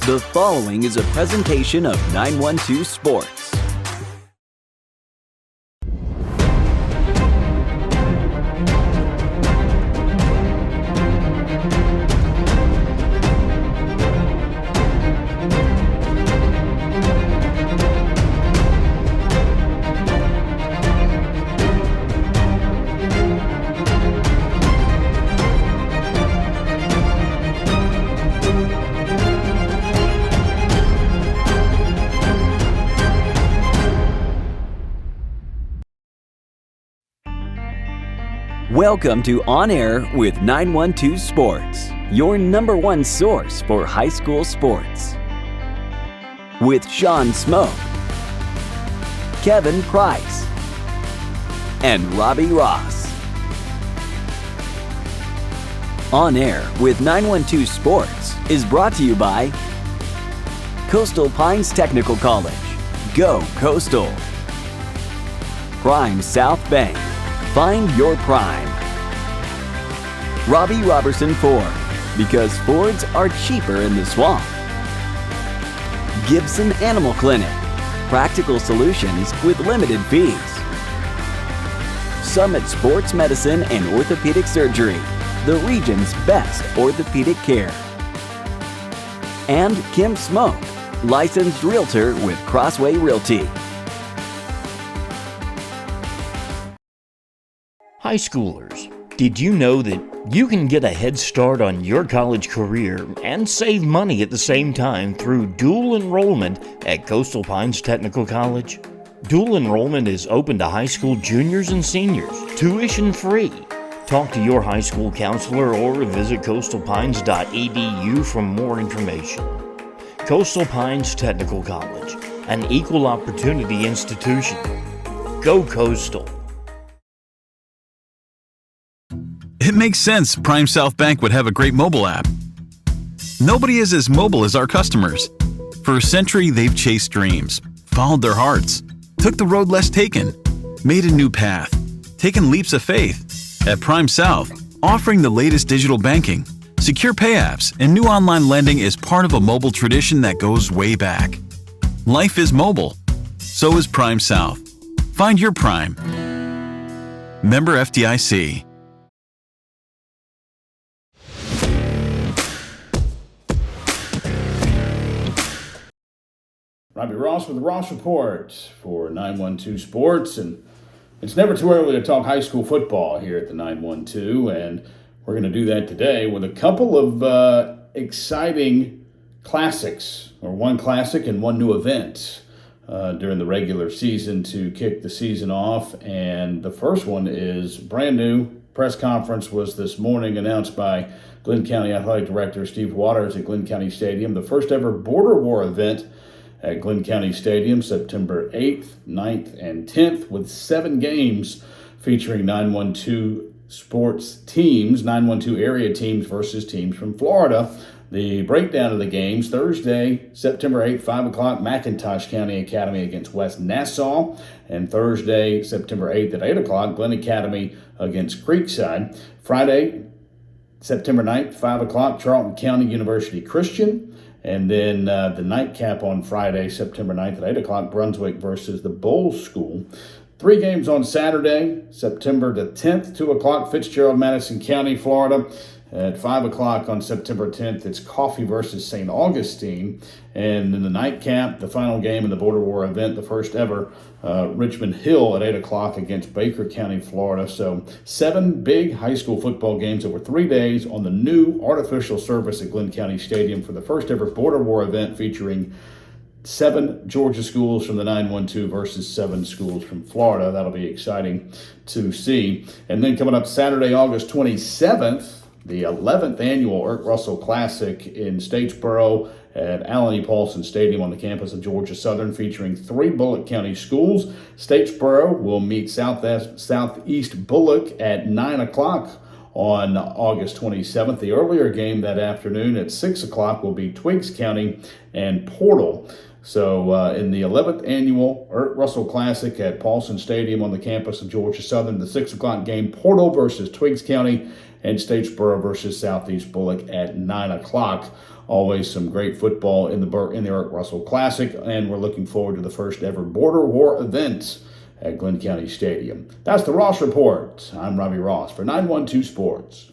The following is a presentation of 912 Sports. Welcome to On Air with 912 Sports, your number one source for high school sports. With SHAWN SMOAK, Kevin Price, and Robbie Ross. On Air with 912 Sports is brought to you by Coastal Pines Technical College. Go Coastal. Prime South Bank. Find your prime. Robbie Roberson Ford, because Fords are cheaper in the swamp. Gibson Animal Clinic, practical solutions with limited fees. Summit Sports Medicine and Orthopaedic Surgery, the region's best orthopedic care. And Kim Smoke, licensed realtor with Crossway Realty. High schoolers, did you know that you can get a head start on your college career and save money at the same time through dual enrollment at Coastal Pines Technical College? Dual enrollment is open to high school juniors and seniors, tuition free. Talk to your high school counselor or visit coastalpines.edu for more information. Coastal Pines Technical College, an equal opportunity institution. Go Coastal. It makes sense Prime South Bank would have a great mobile app. Nobody is as mobile as our customers. For a century, they've chased dreams, followed their hearts, took the road less taken, made a new path, taken leaps of faith. At Prime South, offering the latest digital banking, secure pay apps, and new online lending is part of a mobile tradition that goes way back. Life is mobile. So is Prime South. Find your Prime. Member FDIC. Robbie Ross with the Ross Report for 912 Sports, and it's never too early to talk high school football here at the 912, and we're going to do that today with a couple of exciting classics, or one classic and one new event during the regular season to kick the season off. And the first one is brand new. Press conference was this morning, announced by Glynn County Athletic Director Steve Waters at Glynn County Stadium, the first ever Border War event at Glynn County Stadium, September 8th, 9th, and 10th, with 7 games featuring 912 sports teams, 912 area teams versus teams from Florida. The breakdown of the games: Thursday, September 8th, 5 o'clock, McIntosh County Academy against West Nassau. And Thursday, September 8th at 8 o'clock, Glen Academy against Creekside. Friday, September 9th, 5 o'clock, Charlton County University Christian. And then the nightcap on Friday, September 9th at 8 o'clock, Brunswick versus the Bull School. 3 games on Saturday, September the 10th, 2 o'clock, Fitzgerald, Madison County, Florida. At 5 o'clock on September 10th, it's Coffee versus St. Augustine. And in the nightcap, the final game in the Border War event, the first ever, Richmond Hill at 8 o'clock against Baker County, Florida. So 7 big high school football games over 3 days on the new artificial surface at Glynn County Stadium for the first ever Border War event, featuring 7 Georgia schools from the 912 versus 7 schools from Florida. That'll be exciting to see. And then coming up Saturday, August 27th, the 11th annual Irk Russell Classic in Statesboro at Allen E. Paulson Stadium on the campus of Georgia Southern, featuring 3 Bullock County schools. Statesboro will meet Southeast Bullock at 9 o'clock on August 27th. The earlier game that afternoon at 6 o'clock will be Twiggs County and Portal. So in the 11th annual Irk Russell Classic at Paulson Stadium on the campus of Georgia Southern, the 6 o'clock game, Portal versus Twiggs County, and Statesboro versus Southeast Bullock at 9 o'clock always some great football in the Eric Russell Classic, and we're looking forward to the first ever Border War event at Glenn County Stadium. That's the Ross Report. I'm Robbie Ross for 912 Sports.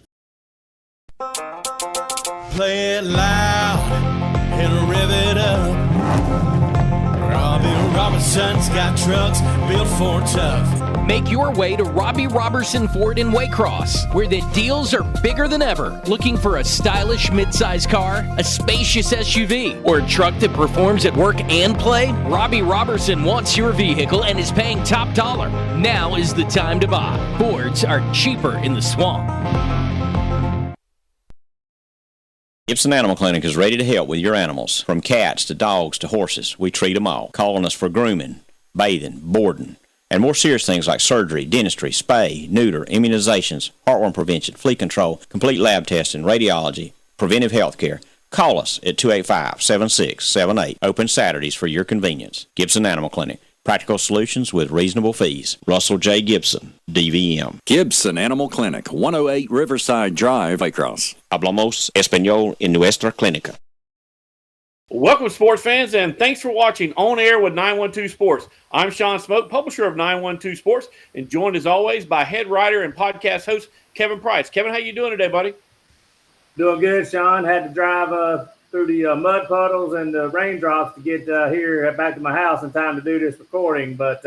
Play it loud and rev it up. Roberson's got trucks built for tough. Make your way to Robbie Roberson Ford in Waycross, where the deals are bigger than ever. Looking for a stylish midsize car, a spacious SUV, or a truck that performs at work and play? Robbie Roberson wants your vehicle and is paying top dollar. Now is the time to buy. Fords are cheaper in the swamp. Gibson Animal Clinic is ready to help with your animals. From cats to dogs to horses, we treat them all. Calling us for grooming, bathing, boarding, and more serious things like surgery, dentistry, spay, neuter, immunizations, heartworm prevention, flea control, complete lab testing, radiology, preventive health care. Call us at 285-7678. Open Saturdays for your convenience. Gibson Animal Clinic. Practical solutions with reasonable fees. Russell J. Gibson, DVM. Gibson Animal Clinic, 108 Riverside Drive, Waycross. Hablamos español en nuestra clínica. Welcome, sports fans, and thanks for watching On Air with 912 Sports. I'm Sean SMOAK, publisher of 912 Sports, and joined as always by head writer and podcast host Kevin Price. Kevin, how you doing today, buddy? Doing good, Sean. Had to drive through the mud puddles and the raindrops to get here back to my house in time to do this recording. But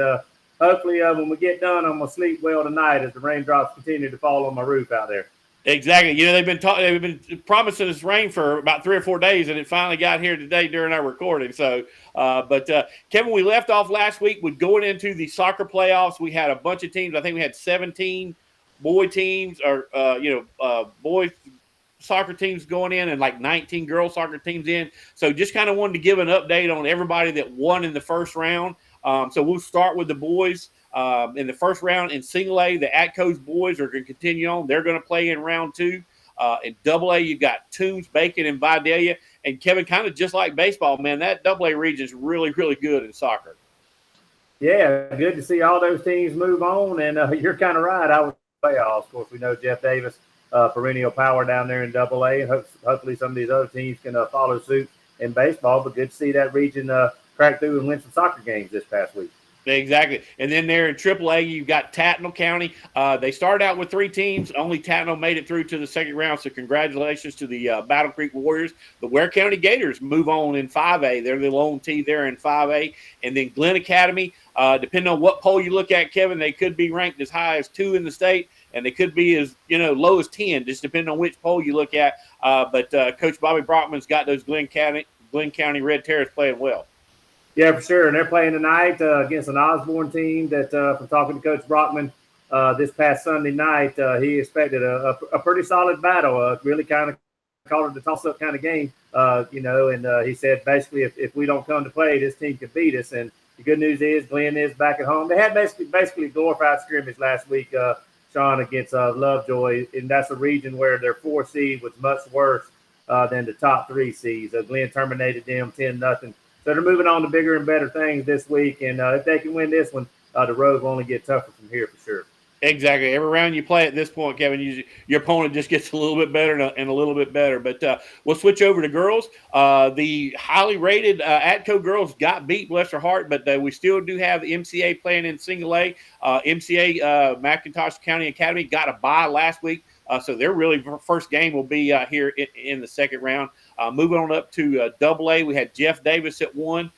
hopefully when we get done, I'm going to sleep well tonight as the raindrops continue to fall on my roof out there. Exactly. You know, they've been promising us rain for about 3 or 4 days, and it finally got here today during our recording. So, Kevin, we left off last week with going into the soccer playoffs. We had a bunch of teams. I think we had 17 boy teams boys soccer teams going in and like 19 girls soccer teams in. So just kind of wanted to give an update on everybody that won in the first round. So we'll start with the boys. In the first round in single A, the Atco's boys are going to continue on. They're going to play in round 2. In double A, you've got Toombs, Bacon, and Vidalia. And Kevin, kind of just like baseball, man, that double A region is really, really good in soccer. Yeah, good to see all those teams move on. And you're kind of right. I was playoffs. Of course, we know Jeff Davis, perennial power down there in double A. And hopefully some of these other teams can follow suit in baseball. But good to see that region crack through and win some soccer games this past week. Exactly. And then there in AAA, you've got Tattnall County. They started out with 3 teams. Only Tattnall made it through to the second round, so congratulations to the Battle Creek Warriors. The Ware County Gators move on in 5A. They're the lone team there in 5A. And then Glenn Academy, depending on what poll you look at, Kevin, they could be ranked as high as 2 in the state, and they could be as low as 10, just depending on which poll you look at. But Coach Bobby Brockman's got those Glenn County Red Terrors playing well. Yeah, for sure. And they're playing tonight against an Osborne team that, from talking to Coach Brockman this past Sunday night, he expected a pretty solid battle, really kind of called it a toss-up kind of game, and he said basically if we don't come to play, this team can beat us. And the good news is Glenn is back at home. They had basically a glorified scrimmage last week, Sean, against Lovejoy, and that's a region where their 4 seed was much worse than the top 3 seeds. Glenn terminated them 10-0. So they're moving on to bigger and better things this week. And if they can win this one, the road will only get tougher from here for sure. Exactly. Every round you play at this point, Kevin, your opponent just gets a little bit better and a little bit better. But we'll switch over to girls. The highly rated Atco girls got beat, bless their heart, but we still do have the MCA playing in single A. MCA McIntosh County Academy got a bye last week. So their really first game will be here in the second round. Moving on up to double A, we had Jeff Davis at 1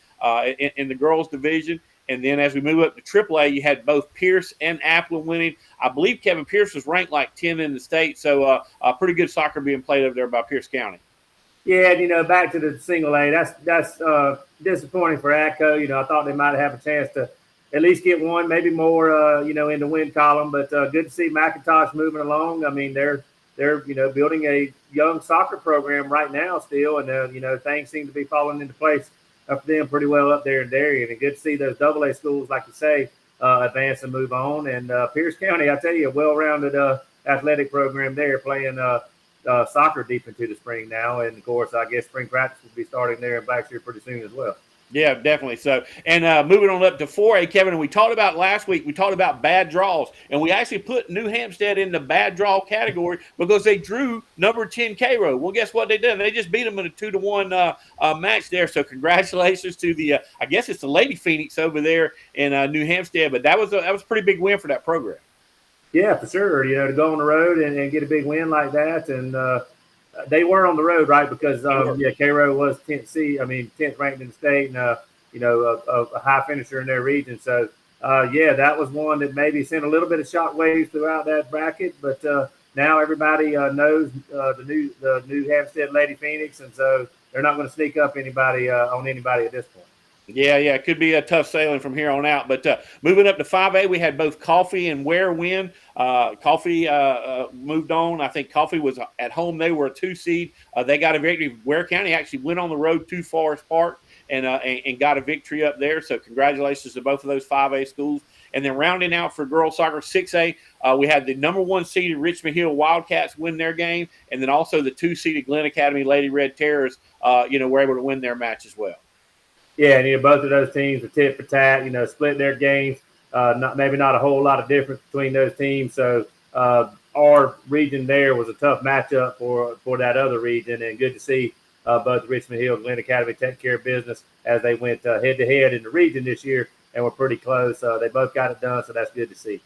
in the girls division. And then as we move up to AAA, you had both Pierce and Applin winning. I believe Kevin Pierce was ranked like 10 in the state. So pretty good soccer being played over there by Pierce County. Yeah, back to the single A, that's disappointing for ATCO. I thought they might have a chance to at least get one, maybe more, in the win column. But good to see McIntosh moving along. I mean, they're building a young soccer program right now still, and things seem to be falling into place for them pretty well up there in Darien. And good to see those AA schools, like you say, advance and move on. And Pierce County, I tell you, a well-rounded athletic program there, playing soccer deep into the spring now. And of course, I guess spring practice will be starting there in Blackshear pretty soon as well. Yeah, definitely. So, and moving on up to 4A, Kevin, and we talked about last week, we talked about bad draws, and we actually put New Hampstead in the bad draw category because they drew number 10 Cairo. Well, guess what they did? They just beat them in a 2-1 match there. So, congratulations to the, I guess it's the Lady Phoenix over there in New Hampstead, but that was a pretty big win for that program. Yeah, for sure. To go on the road and get a big win like that, and they were on the road, right? Because Cairo was 10th ranked in the state, and a high finisher in their region. So that was one that maybe sent a little bit of shockwaves throughout that bracket. But now everybody knows the New Hampstead Lady Phoenix, and so they're not going to sneak up anybody on anybody at this point. Yeah, it could be a tough sailing from here on out. But moving up to 5A, we had both Coffee and Ware win. Coffee moved on. I think Coffee was at home. They were a 2 seed. They got a victory. Ware County actually went on the road to Forest Park and got a victory up there. So congratulations to both of those 5A schools. And then rounding out for girls soccer 6A, we had the number 1 seeded Richmond Hill Wildcats win their game, and then also the 2 seeded Glen Academy Lady Red Terrors, were able to win their match as well. Yeah, and both of those teams were tit for tat. Split their games. Maybe not a whole lot of difference between those teams. So our region there was a tough matchup for that other region, and good to see both Richmond Hill and Glen Academy take care of business as they went head to head in the region this year, and were pretty close. They both got it done, so that's good to see.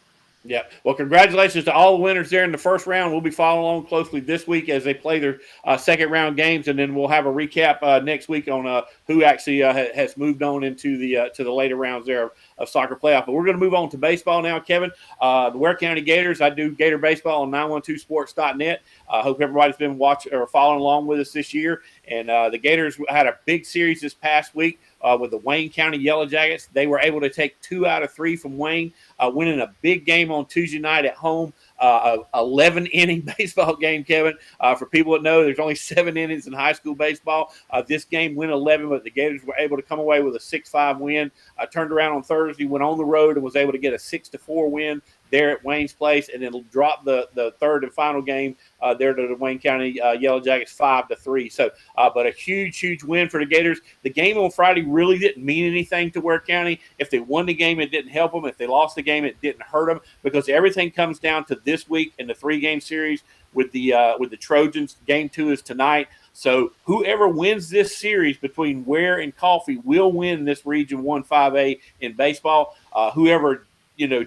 Yeah. Well, congratulations to all the winners there in the first round. We'll be following along closely this week as they play their second round games, and then we'll have a recap next week on who actually has moved on into the to the later rounds there of soccer playoff. But we're going to move on to baseball now, Kevin. The Ware County Gators. I do Gator baseball on 912sports.net. I hope everybody's been watching or following along with us this year. And the Gators had a big series this past week with the Wayne County Yellow Jackets. They were able to take 2 out of 3 from Wayne, winning a big game on Tuesday night at home. 11-inning baseball game, Kevin. For people that know, there's only 7 innings in high school baseball. This game went 11, but the Gators were able to come away with a 6-5 win. Turned around on Thursday, went on the road, and was able to get a 6-4 win there at Wayne's Place, and then drop the third and final game there to the Wayne County Yellow Jackets 5-3. So, but a huge win for the Gators. The game on Friday really didn't mean anything to Ware County. If they won the game, it didn't help them. If they lost the game, it didn't hurt them, because everything comes down to this week in the 3-game series with the Trojans. Game 2 is tonight. So whoever wins this series between Ware and Coffee will win this Region 1 5A in baseball. Whoever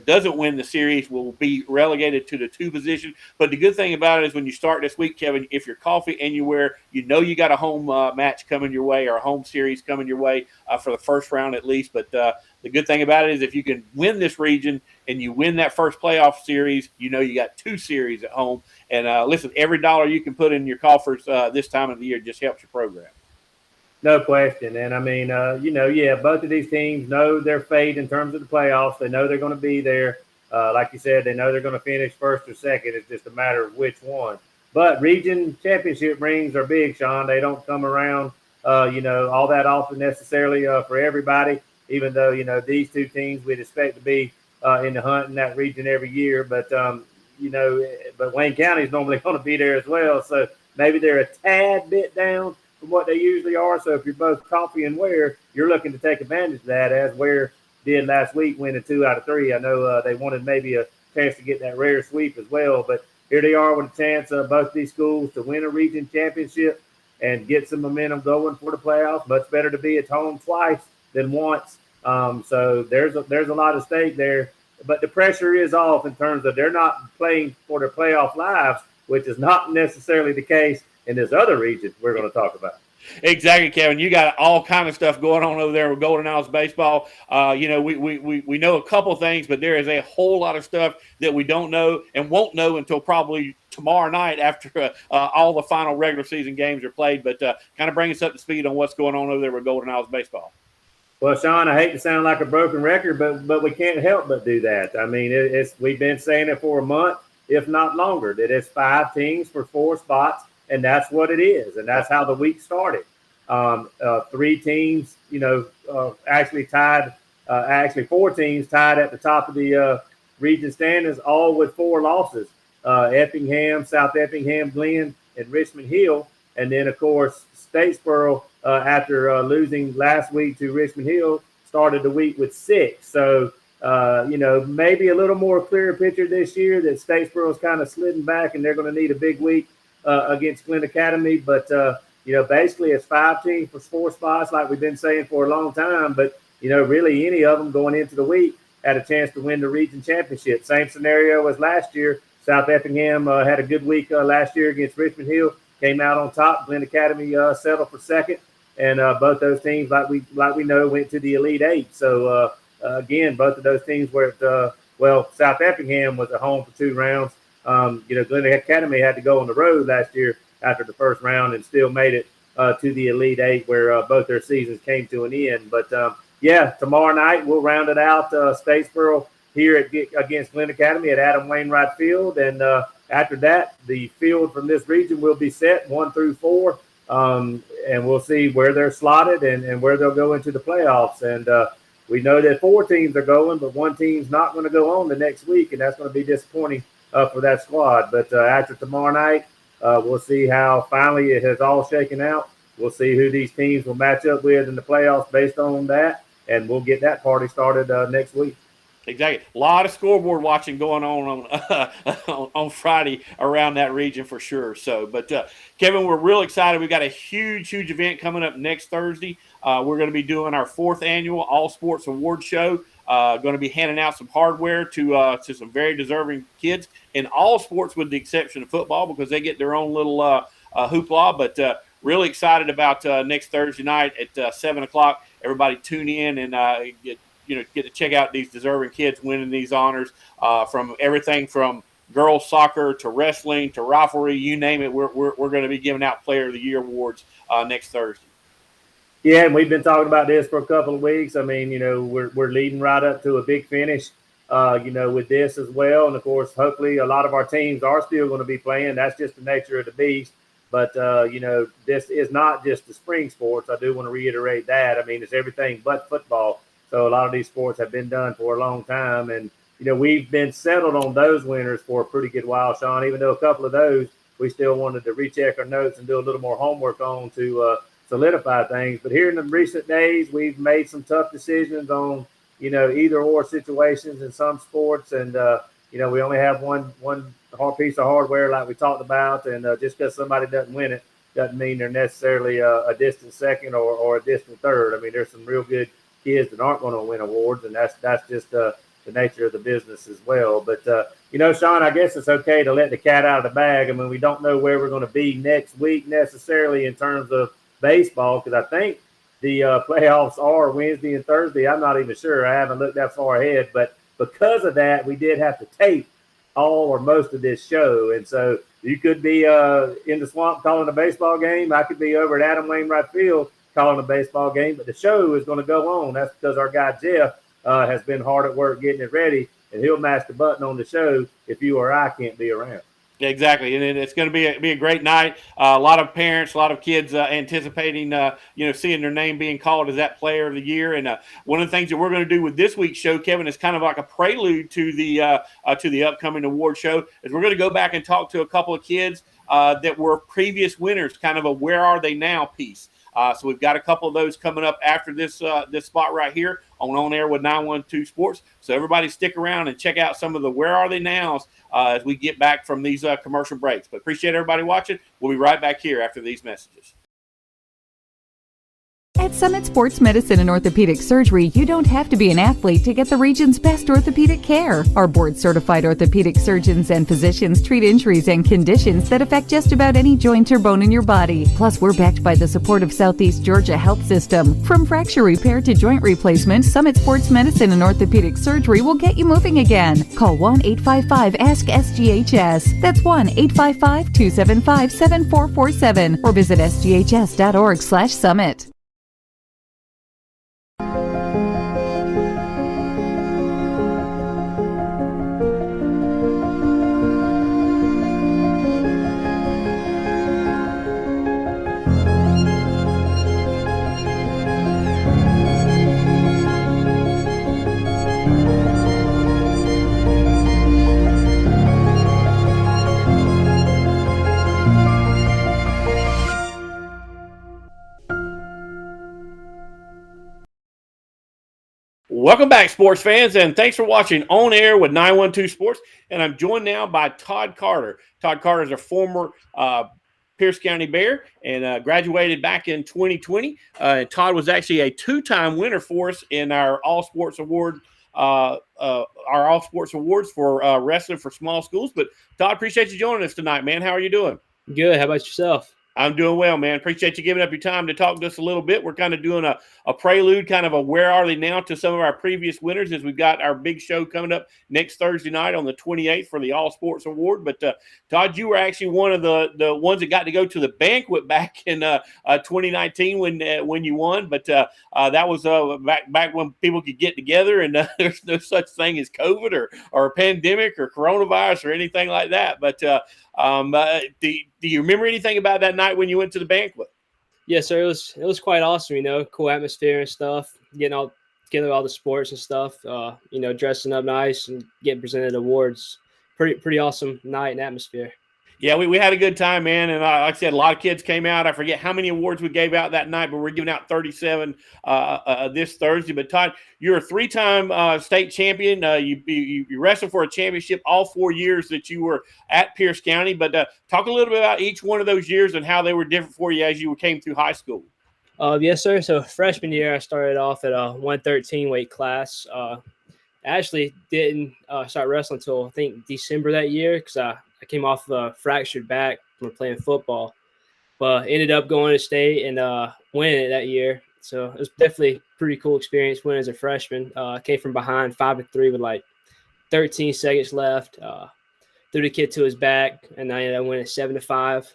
doesn't win the series will be relegated to the 2 position. But the good thing about it is when you start this week, Kevin, if you're Coffee and you Ware, you got a home match coming your way, or a home series coming your way for the first round at least. But the good thing about it is if you can win this region and you win that first playoff series, you got 2 series at home. And listen, every dollar you can put in your coffers this time of the year just helps your program. No question. And I mean, both of these teams know their fate in terms of the playoffs. They know they're going to be there. Like you said, they know they're going to finish first or second. It's just a matter of which one. But region championship rings are big, Sean. They don't come around, all that often necessarily for everybody, even though, these 2 teams we'd expect to be in the hunt in that region every year. But, but Wayne County is normally going to be there as well. So maybe they're a tad bit down from what they usually are. So if you're both Coffee and Ware, you're looking to take advantage of that, as Ware did last week, winning 2 out of 3. I know they wanted maybe a chance to get that rare sweep as well, but here they are with a chance of both these schools to win a region championship and get some momentum going for the playoffs. Much better to be at home twice than once. So there's a lot of stake there, but the pressure is off in terms of they're not playing for their playoff lives, which is not necessarily the case in this other region we're going to talk about. Exactly, Kevin. You got all kind of stuff going on over there with Golden Isles baseball. We know a couple things, but there is a whole lot of stuff that we don't know and won't know until probably tomorrow night after all the final regular season games are played. But kind of bring us up to speed on what's going on over there with Golden Isles baseball. Well, Sean, I hate to sound like a broken record, but we can't help but do that. I mean, we've been saying it for a month, if not longer, that it's 5 teams for 4 spots. And that's what it is. And that's how the week started. 3 teams, actually tied, 4 teams tied at the top of the region standings, all with 4 losses. Effingham, South Effingham, Glen, and Richmond Hill. And then, of course, Statesboro, after losing last week to Richmond Hill, started the week with 6. So, maybe a little more clear picture this year that Statesboro's kind of sliding back, and they're going to need a big week against Glen Academy. But, basically it's 5 teams for 4 spots like we've been saying for a long time. But, really any of them going into the week had a chance to win the region championship. Same scenario as last year. South Effingham had a good week last year against Richmond Hill, came out on top. Glen Academy settled for second. And both those teams, like we know, went to the Elite Eight. So, again, both of those teams were at, South Effingham was at home for 2 rounds. Glen Academy had to go on the road last year after the first round and still made it to the Elite Eight, where both their seasons came to an end. But, tomorrow night we'll round it out. Statesboro here against Glen Academy at Adam Wainwright Field. And after that, the field from this region will be set 1 through 4. And we'll see where they're slotted and where they'll go into the playoffs. And we know that 4 teams are going, but 1 team's not going to go on the next week, and that's going to be disappointing for that squad. But after tomorrow night, we'll see how finally it has all shaken out. We'll see who these teams will match up with in the playoffs based on that, and we'll get that party started next week. Exactly. A lot of scoreboard watching going on Friday around that region for sure. So, but Kevin, we're real excited. We've got a huge event coming up next Thursday. We're going to be doing our 4th annual All Sports Award Show. Going to be handing out some hardware to some very deserving kids in all sports, with the exception of football, because they get their own little hoopla. But really excited about next Thursday night at 7 o'clock. Everybody tune in and get to check out these deserving kids winning these honors from everything from girls soccer to wrestling to riflery, you name it. We're going to be giving out Player of the Year awards next Thursday. Yeah, and we've been talking about this for a couple of weeks. I mean, we're leading right up to a big finish, with this as well. And, of course, hopefully a lot of our teams are still going to be playing. That's just the nature of the beast. But, this is not just the spring sports. I do want to reiterate that. I mean, it's everything but football. So a lot of these sports have been done for a long time. And, we've been settled on those winners for a pretty good while, Sean, even though a couple of those we still wanted to recheck our notes and do a little more homework on to solidify things. But here in the recent days, we've made some tough decisions on, either or situations in some sports. And, we only have one hard piece of hardware like we talked about. And just because somebody doesn't win it doesn't mean they're necessarily a distant second or a distant third. I mean, there's some real good kids that aren't going to win awards, and that's just the nature of the business as well. But, Sean, I guess it's okay to let the cat out of the bag. I mean, we don't know where we're going to be next week necessarily in terms of baseball, because I think the playoffs are Wednesday and Thursday. I'm not even sure. I haven't looked that far ahead. But because of that, we did have to tape all or most of this show. And so you could be in the swamp calling a baseball game. I could be over at Adam Wainwright Field calling a baseball game, but the show is going to go on. That's because our guy Jeff has been hard at work getting it ready, and he'll mash the button on the show if you or I can't be around. Exactly, and it's going to be a great night. A lot of parents, a lot of kids anticipating, seeing their name being called as that Player of the Year. And one of the things that we're going to do with this week's show, Kevin, is kind of like a prelude to the upcoming award show. Is we're going to go back and talk to a couple of kids that were previous winners, kind of a "Where Are They Now" piece. So we've got a couple of those coming up after this spot right here on Air with 912 Sports. So everybody stick around and check out some of the Where Are They Nows as we get back from these commercial breaks. But appreciate everybody watching. We'll be right back here after these messages. At Summit Sports Medicine and Orthopedic Surgery, you don't have to be an athlete to get the region's best orthopedic care. Our board-certified orthopedic surgeons and physicians treat injuries and conditions that affect just about any joint or bone in your body. Plus, we're backed by the support of Southeast Georgia Health System. From fracture repair to joint replacement, Summit Sports Medicine and Orthopedic Surgery will get you moving again. Call 1-855-ASK-SGHS. That's 1-855-275-7447 or visit sghs.org/summit. Welcome back, sports fans, and thanks for watching On Air with 912 Sports. And I'm joined now by Todd Carter. Todd Carter is a former Pierce County Bear and graduated back in 2020. Todd was actually a two-time winner for us in our All Sports Award, our All Sports Awards for wrestling for small schools. But Todd, appreciate you joining us tonight, man. How are you doing? Good. How about yourself? I'm doing well, man. Appreciate you giving up your time to talk to us a little bit. We're kind of doing a prelude, kind of a where are they now to some of our previous winners as we've got our big show coming up next Thursday night on the 28th for the All Sports Award. But Todd, you were actually one of the ones that got to go to the banquet back in 2019 when you won. But that was back when people could get together and there's no such thing as COVID or a pandemic or coronavirus or anything like that. But do you remember anything about that night when you went to the banquet? Yes, sir. It was quite awesome. Cool atmosphere and stuff. Getting all together, all the sports and stuff. Dressing up nice and getting presented awards. Pretty awesome night and atmosphere. Yeah, we had a good time, man. And like I said, a lot of kids came out. I forget how many awards we gave out that night, but we're giving out 37 this Thursday. But Todd, you're a three-time state champion. You wrestled for a championship all 4 years that you were at Pierce County. But talk a little bit about each one of those years and how they were different for you as you came through high school. Yes, sir. So freshman year, I started off at a 113 weight class. I actually didn't start wrestling until, I think, December that year because I came off a fractured back from playing football, but ended up going to state and winning it that year. So it was definitely a pretty cool experience winning as a freshman. Came from behind 5-3 with like 13 seconds left. Threw the kid to his back, and I ended up winning 7-5.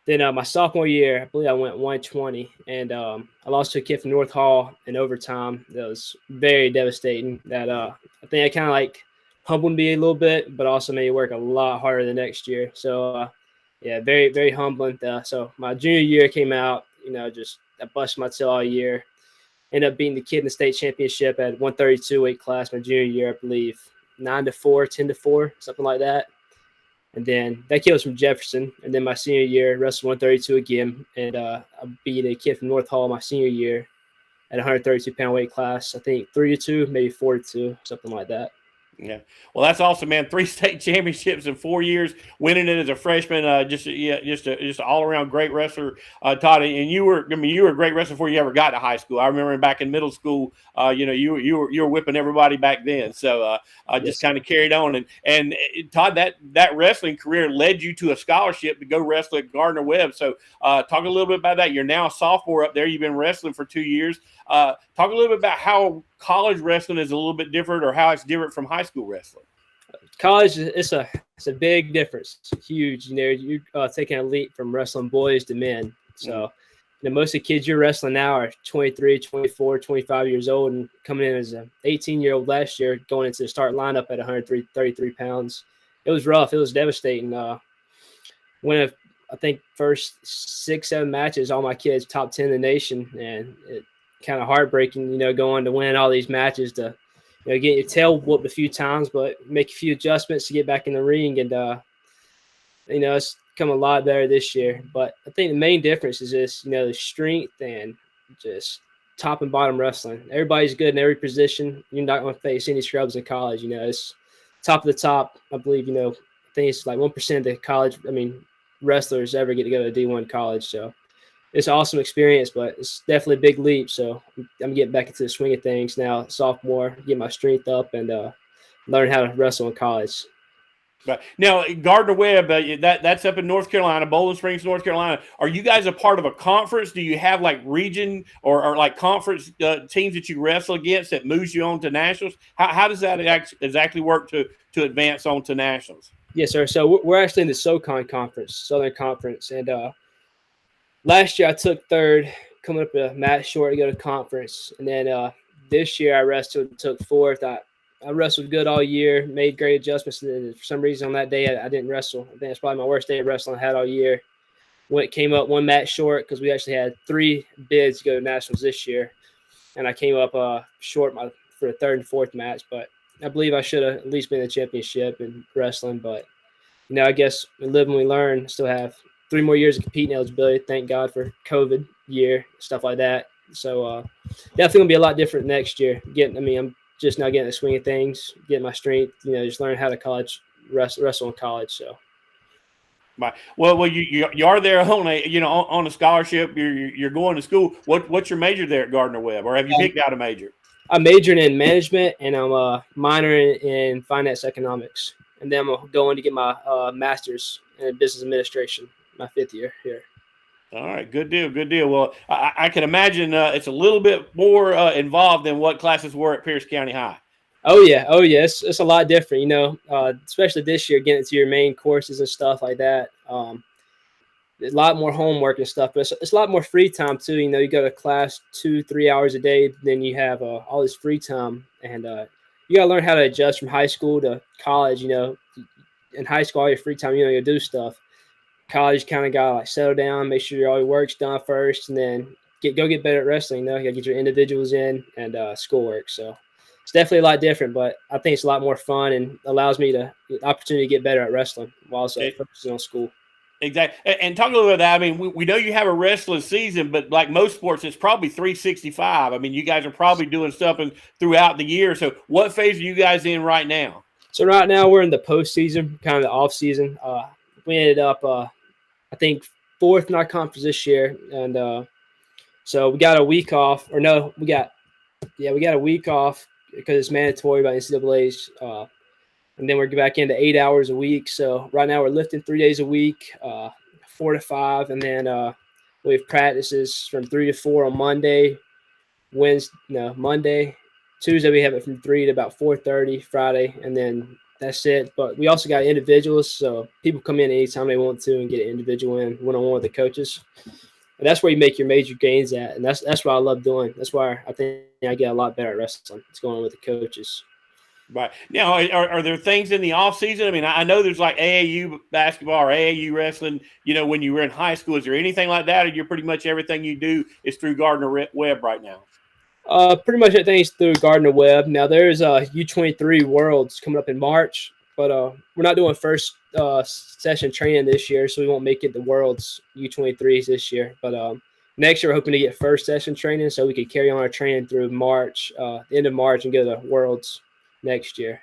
Then my sophomore year, I believe I went 120, and I lost to a kid from North Hall in overtime. That was very devastating. That I think I kind of like humbled me a little bit, but also made me work a lot harder the next year. So, very, very humbling. So my junior year came out, I busted my tail all year. Ended up beating the kid in the state championship at 132 weight class my junior year, I believe. 9-4, 10-4, something like that. And then that kid was from Jefferson. And then my senior year, wrestled 132 again. And I beat a kid from North Hall my senior year at 132-pound weight class. I think 3-2, maybe 4-2, something like that. Yeah, well, that's awesome, man. 3 state championships in 4 years, winning it as a freshman. Just an all-around great wrestler, Todd. And you were a great wrestler before you ever got to high school. I remember back in middle school, you were whipping everybody back then. So just kind of carried on. And Todd, that wrestling career led you to a scholarship to go wrestle at Gardner-Webb. So talk a little bit about that. You're now a sophomore up there. You've been wrestling for 2 years. Talk a little bit about how college wrestling is a little bit different or how it's different from high school wrestling. College, it's a big difference. It's huge. You're taking a leap from wrestling boys to men. So most of the kids you're wrestling now are 23, 24, 25 years old and coming in as an 18-year-old last year, going into the start lineup at 133 pounds. It was rough. It was devastating. When I think first 6-7 matches, all my kids top 10 in the nation, and it kind of heartbreaking, going to win all these matches to, get your tail whooped a few times, but make a few adjustments to get back in the ring. And, it's come a lot better this year. But I think the main difference is just, the strength and just top and bottom wrestling. Everybody's good in every position. You're not going to face any scrubs in college. It's top of the top. I believe, I think it's like 1% of the wrestlers ever get to go to D1 college. So it's an awesome experience, but it's definitely a big leap. So I'm getting back into the swing of things now, sophomore, get my strength up and learn how to wrestle in college. Right. Now, Gardner-Webb, that's up in North Carolina, Bowling Springs, North Carolina. Are you guys a part of a conference? Do you have like region or like conference teams that you wrestle against that moves you on to nationals? How does that exactly work to advance on to nationals? Yes, sir. So we're actually in the SOCON conference, Southern Conference. And last year I took third, coming up a match short to go to conference. And then this year I wrestled and took fourth. I wrestled good all year, made great adjustments. And for some reason on that day, I didn't wrestle. I think it's probably my worst day of wrestling I had all year. When it came up one match short, because we actually had 3 bids to go to nationals this year. And I came up short for the third and fourth match. But I believe I should have at least been in the championship in wrestling. But, I guess we live and we learn. Still have 3 more years of competing eligibility. Thank God for COVID year, stuff like that. So definitely gonna be a lot different next year. I'm just now getting the swing of things, getting my strength. Just learning how to wrestle in college. So. Right. Well, you are there on on a scholarship. You're going to school. What's your major there at Gardner Webb, or have you picked out a major? I'm majoring in management, and I'm minoring in finance economics, and then I'm going to get my master's in business administration, my 5th year here. All right, good deal, good deal. Well, I can imagine it's a little bit more involved than what classes were at Pierce County High. Oh yeah. It's a lot different, especially this year, getting into your main courses and stuff like that. A lot more homework and stuff, but it's a lot more free time too. You go to class 2-3 hours a day, then you have all this free time, and you got to learn how to adjust from high school to college. In high school, all your free time, you do stuff. College, kind of got to settle down, make sure all your work's done first, and then go get better at wrestling. You got to get your individuals in and schoolwork. So it's definitely a lot different, but I think it's a lot more fun and allows me the opportunity to get better at wrestling while also focusing on school. Exactly. And talk a little bit about that. I mean, we know you have a wrestling season, but like most sports, it's probably 365. I mean, you guys are probably doing stuff throughout the year. So what phase are you guys in right now? So right now we're in the postseason, kind of the off season. We ended up, I think, 4th in our conference this year. And so we got a week off. Or no, we got a week off because it's mandatory by NCAA's. And then we're back into 8 hours a week. So right now we're lifting 3 days a week, 4 to 5. And then we have practices from 3 to 4 on Monday. Monday. Tuesday we have it from 3 to about 4:30, Friday. And then that's it. But we also got individuals. So people come in anytime they want to and get an individual in one-on-one with the coaches. And that's where you make your major gains at. And that's what I love doing. That's why I think I get a lot better at wrestling. It's going on with the coaches. Right. Now, are there things in the off season? I mean, I know there's like AAU basketball or AAU wrestling, when you were in high school. Is there anything like that, or you're pretty much everything you do is through Gardner Webb right now? Pretty much everything's through Gardner Webb. Now, there's U23 Worlds coming up in March, but we're not doing first session training this year, so we won't make it the Worlds U23s this year. But next year, we're hoping to get first session training so we could carry on our training through March, the end of March, and go to the Worlds next year.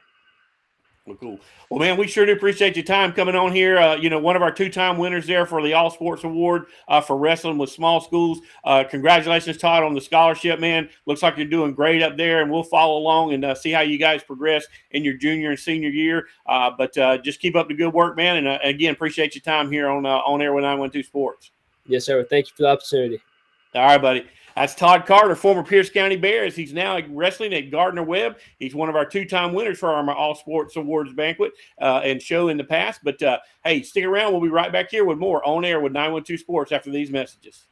Well, cool. Well, man, we sure do appreciate your time coming on here. One of our 2-time winners there for the All Sports Award for wrestling with small schools. Congratulations, Todd, on the scholarship, man. Looks like you're doing great up there, and we'll follow along and see how you guys progress in your junior and senior year. But just keep up the good work, man. And again, appreciate your time here on Air with 912 Sports. Yes, sir. Thank you for the opportunity. All right, buddy. That's Todd Carter, former Pierce County Bears. He's now wrestling at Gardner Webb. He's one of our 2-time winners for our All Sports Awards banquet and show in the past. But, hey, stick around. We'll be right back here with more On Air with 912 Sports after these messages.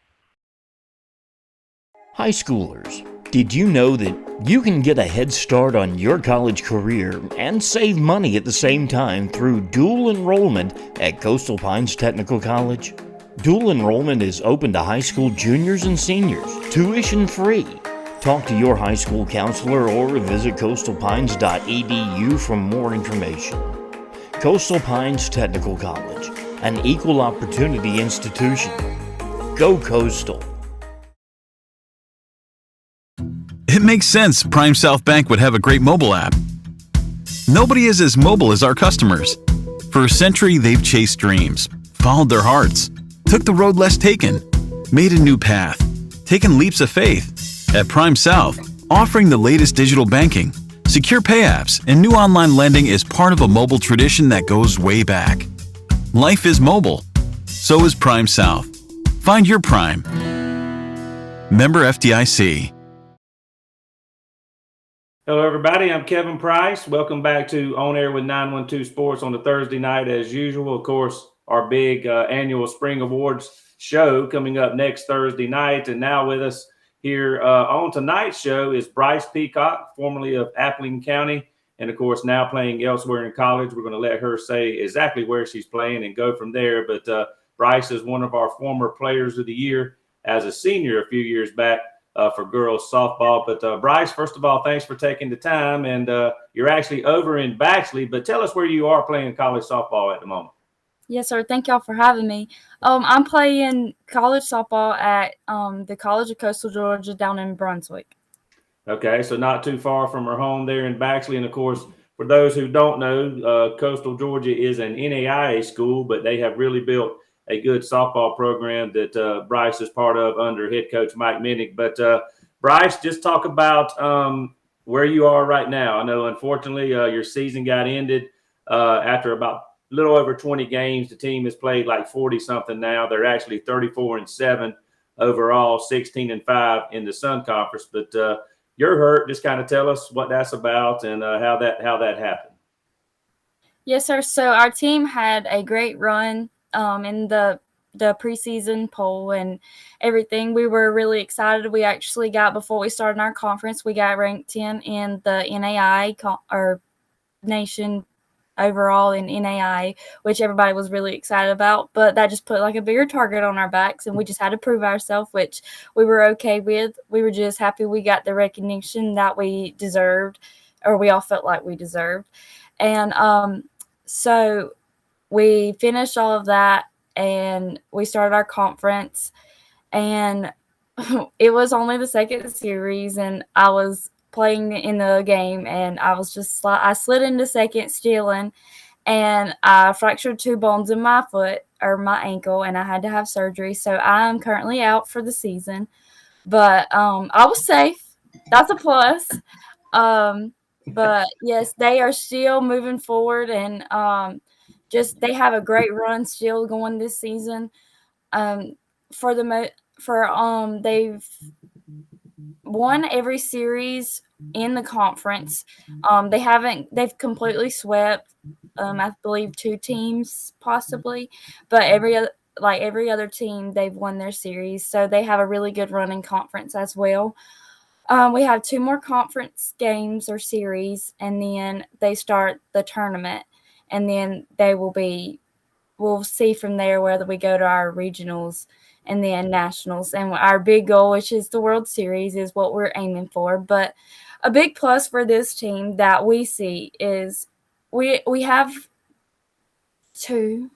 High schoolers, did you know that you can get a head start on your college career and save money at the same time through dual enrollment at Coastal Pines Technical College? Dual enrollment is open to high school juniors and seniors, tuition free. Talk to your high school counselor or visit coastalpines.edu for more information. Coastal Pines Technical College, an equal opportunity institution. Go Coastal. It makes sense Prime South Bank would have a great mobile app. Nobody is as mobile as our customers. For a century, they've chased dreams, followed their hearts, took the road less taken, made a new path, taken leaps of faith. At Prime South, offering the latest digital banking, secure pay apps, and new online lending is part of a mobile tradition that goes way back. Life is mobile. So is Prime South. Find your Prime. Member FDIC. Hello, everybody. I'm Kevin Price. Welcome back to On Air with 912 Sports on the Thursday night as usual. Of course, our big annual Spring Awards show coming up next Thursday night. And now with us here on tonight's show is Bryce Peacock, formerly of Appling County, and of course now playing elsewhere in college. We're going to let her say exactly where she's playing and go from there. But Bryce is one of our former Players of the Year as a senior a few years back for girls softball. But Bryce, first of all, thanks for taking the time. And you're actually over in Baxley, but tell us where you are playing college softball at the moment. Yes, sir. Thank y'all for having me. I'm playing college softball at the College of Coastal Georgia down in Brunswick. Okay, so not too far from our home there in Baxley. And of course, for those who don't know, Coastal Georgia is an NAIA school, but they have really built a good softball program that Bryce is part of under head coach Mike Minnick. But Bryce, just talk about where you are right now. I know, unfortunately, your season got ended after about a little over 20 games. The team has played like 40 something now. They're actually 34-7 overall, 16-5 in the Sun Conference. But you're hurt. Just kind of tell us what that's about and how that happened. Yes, sir. So our team had a great run in the preseason poll and everything. We were really excited. We actually got, before we started our conference, we got ranked 10 in the NAI or nation overall in NAI, which everybody was really excited about. But that just put like a bigger target on our backs, and we just had to prove ourselves, which we were okay with. We were just happy we got the recognition that we deserved, or we all felt like we deserved. And so we finished all of that, and we started our conference, and it was only the second series, and I was playing in the game, and I was just I slid into second stealing, and I fractured 2 bones in my foot or my ankle, and I had to have surgery. So I'm currently out for the season, but I was safe. That's a plus. But yes, they are still moving forward, and just they have a great run still going this season. For the they've won every series in the conference. They've completely swept I believe 2 teams possibly, but every other team they've won their series. So they have a really good run in conference as well. We have 2 more conference games or series, and then they start the tournament, and then we'll see from there whether we go to our regionals and then nationals. And our big goal, which is the World Series, is what we're aiming for. But a big plus for this team that we see is we have 2.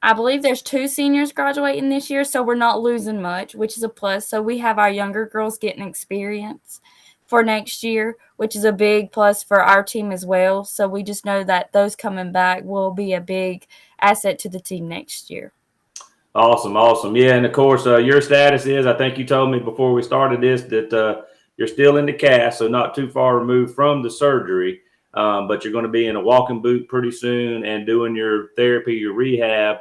I believe there's 2 seniors graduating this year, so we're not losing much, which is a plus. So we have our younger girls getting experience for next year, which is a big plus for our team as well. So we just know that those coming back will be a big asset to the team next year. Awesome. Yeah, and of course, your status is, I think you told me before we started this, that you're still in the cast, so not too far removed from the surgery, but you're going to be in a walking boot pretty soon and doing your therapy, your rehab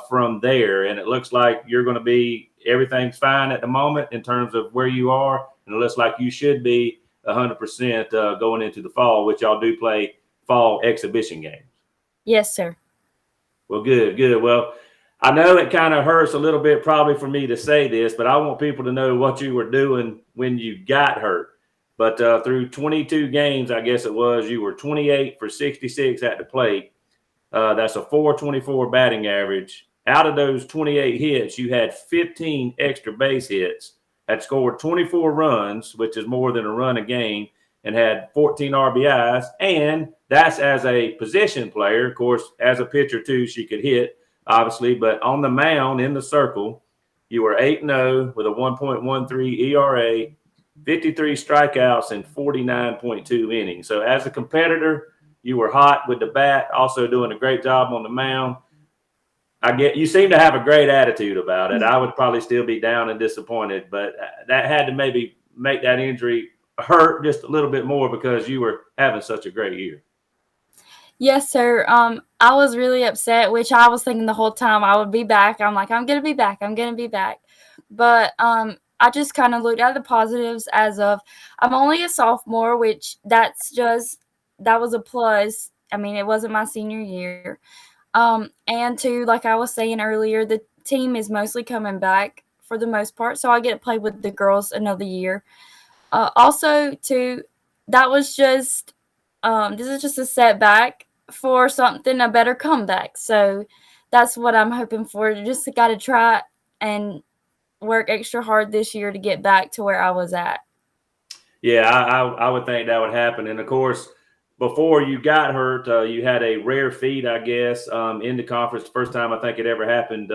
from there. And it looks like you're going to be, everything's fine at the moment in terms of where you are, and it looks like you should be 100% going into the fall, which y'all do play fall exhibition games. Yes, sir. Well, good. Well, I know it kind of hurts a little bit probably for me to say this, but I want people to know what you were doing when you got hurt. But through 22 games, I guess it was, you were 28 for 66 at the plate. That's a .424 batting average. Out of those 28 hits, you had 15 extra base hits, had scored 24 runs, which is more than a run a game, and had 14 RBIs. And that's as a position player. Of course, as a pitcher too, she could hit, obviously, but on the mound in the circle, you were 8-0 with a 1.13 ERA, 53 strikeouts, and 49.2 innings. So as a competitor, you were hot with the bat, also doing a great job on the mound. You seem to have a great attitude about it. I would probably still be down and disappointed, but that had to maybe make that injury hurt just a little bit more because you were having such a great year. Yes, sir. I was really upset, which I was thinking the whole time I would be back. I'm like, I'm going to be back. But I just kind of looked at the positives as of I'm only a sophomore, which that was a plus. I mean, it wasn't my senior year. And two, like I was saying earlier, the team is mostly coming back for the most part, so I get to play with the girls another year. Also, too, that was just this is just a setback for a better comeback. So that's what I'm hoping for. Just got to try and work extra hard this year to get back to where I was at. Yeah, I would think that would happen. And of course, before you got hurt, you had a rare feat, I guess, in the conference. The first time I think it ever happened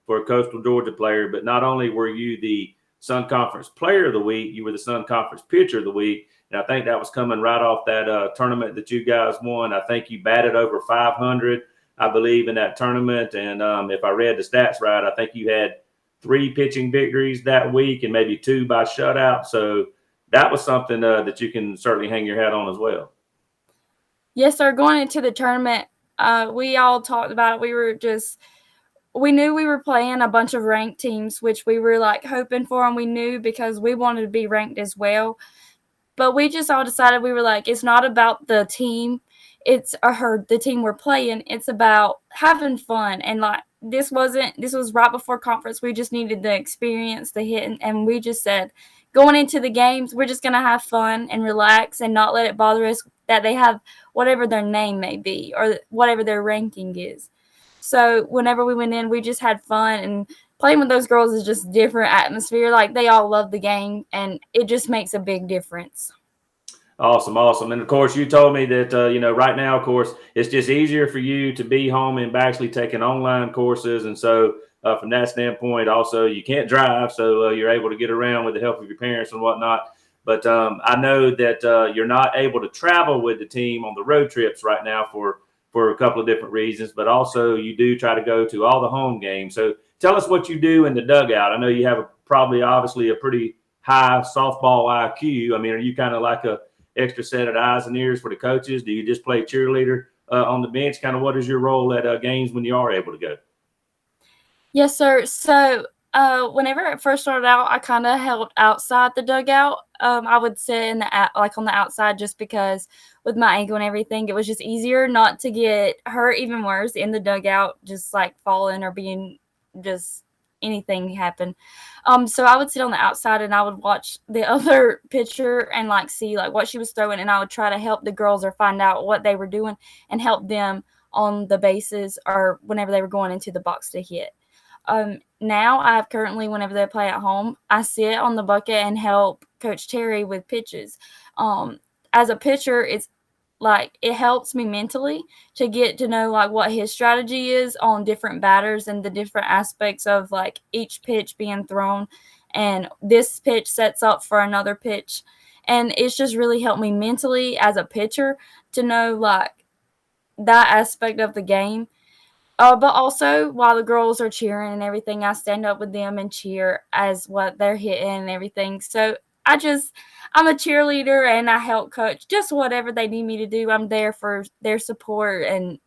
for a Coastal Georgia player. But not only were you the Sun Conference Player of the Week, you were the Sun Conference Pitcher of the Week. And I think that was coming right off that tournament that you guys won. I think you batted over 500, I believe, in that tournament. And if I read the stats right, I think you had 3 pitching victories that week and maybe 2 by shutout. So that was something that you can certainly hang your hat on as well. Yes, sir. Going into the tournament, we all talked about it. We knew we were playing a bunch of ranked teams, which we were like hoping for, and we knew because we wanted to be ranked as well. But we just all decided, we were like, it's not about the team. It's the team we're playing. It's about having fun. And like, this was right before conference. We just needed the experience, the hit. And we just said, going into the games, we're just going to have fun and relax and not let it bother us that they have whatever their name may be or whatever their ranking is. So whenever we went in, we just had fun, and playing with those girls is just different atmosphere. Like, they all love the game, and it just makes a big difference. Awesome. And of course, you told me that, right now, of course, it's just easier for you to be home and actually taking online courses. And so from that standpoint, also, you can't drive. So you're able to get around with the help of your parents and whatnot. But I know that you're not able to travel with the team on the road trips right now for a couple of different reasons. But also, you do try to go to all the home games. So tell us what you do in the dugout. I know you have obviously a pretty high softball IQ. I mean, are you kind of like a extra set of eyes and ears for the coaches? Do you just play cheerleader on the bench? Kind of what is your role at games when you are able to go? Yes, sir. So whenever it first started out, I kind of held outside the dugout. I would sit on the outside, just because with my ankle and everything, it was just easier not to get hurt even worse in the dugout, just like falling or being just anything happen. So I would sit on the outside and I would watch the other pitcher and like see like what she was throwing, and I would try to help the girls or find out what they were doing and help them on the bases or whenever they were going into the box to hit. Now I have currently, whenever they play at home, I sit on the bucket and help Coach Terry with pitches. As a pitcher, it's like it helps me mentally to get to know like what his strategy is on different batters and the different aspects of like each pitch being thrown, and this pitch sets up for another pitch. And it's just really helped me mentally as a pitcher to know like that aspect of the game. But also, while the girls are cheering and everything, I stand up with them and cheer as what they're hitting and everything. So I'm a cheerleader, and I help coach. Just whatever they need me to do, I'm there for their support, and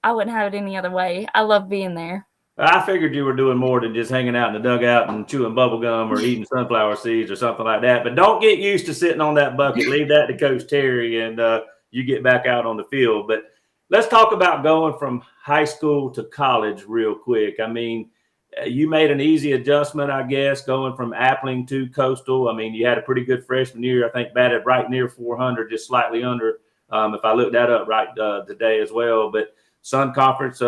I wouldn't have it any other way. I love being there. I figured you were doing more than just hanging out in the dugout and chewing bubble gum or eating sunflower seeds or something like that. But don't get used to sitting on that bucket. Leave that to Coach Terry, and you get back out on the field. But let's talk about going from high school to college real quick. I mean, you made an easy adjustment, I guess, going from Appling to Coastal. I mean, you had a pretty good freshman year. I think batted right near 400, just slightly under, if I looked that up right today as well. But Sun Conference,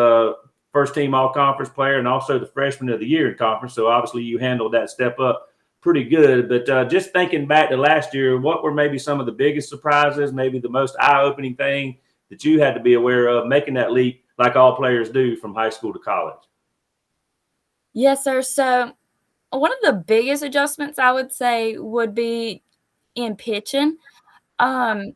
first team all-conference player, and also the freshman of the year in conference. So obviously you handled that step up pretty good. But just thinking back to last year, what were maybe some of the biggest surprises, maybe the most eye-opening thing that you had to be aware of making that leap like all players do from high school to college? Yes, sir. So one of the biggest adjustments I would say would be in pitching. It